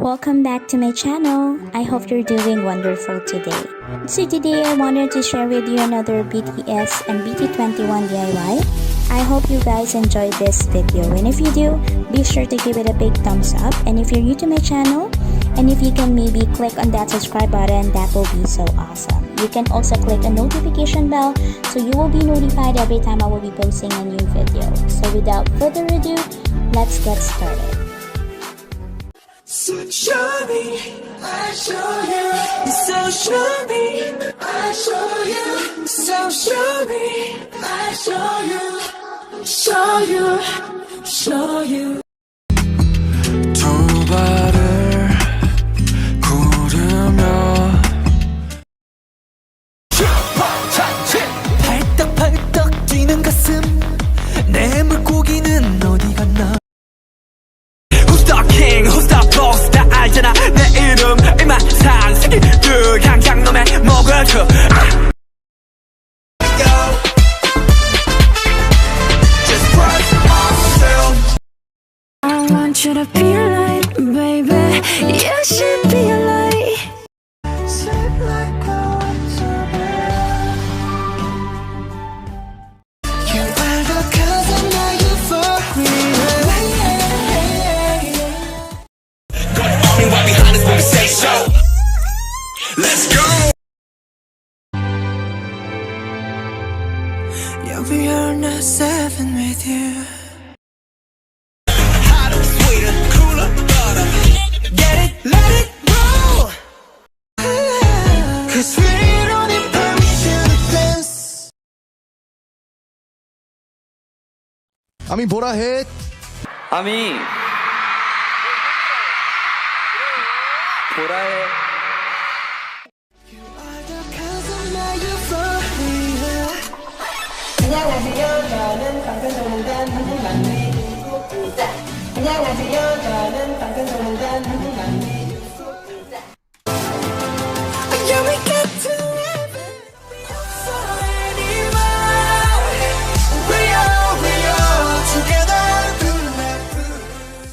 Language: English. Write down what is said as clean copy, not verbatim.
Welcome back to my channel. I hope you're doing wonderful today. So today I wanted to share with you another BTS and BT21 DIY. I hope you guys enjoyed this video, and if you do, be sure to give it a big thumbs up. And if you're new to my channel, and if you can maybe click on that subscribe button, that will be so awesome. You can also click a notification bell so you will be notified every time I will be posting a new video. So without further ado, let's get started. So show me, I show you. So show me, I show you. So show me, I show you. Show you, show you. 두 발을 구르며 팔떡팔떡 뛰는 가슴 내 물고기는 어디 갔나. Who's the king, who's the boss 다 알잖아 내 이름 이만상 새끼들 향장 놈의 목을 쳐 I want you to be a light, baby. You should be a light. Sleep like a you are the cause of my euphoria. Going on me right behind us when we say so. Let's go. You'll be on a 7 with you. Let it roll. Cause we don't need permission to dance. 아미 보라 해. 아미 보라해. You are the cause of my euphoria. 안녕하세요. 저는 방탄소년단 한이만미 유쿠입니다. 안녕하세요. 저는 방탄소년단 한이만미 유쿠입니다. Yeah, we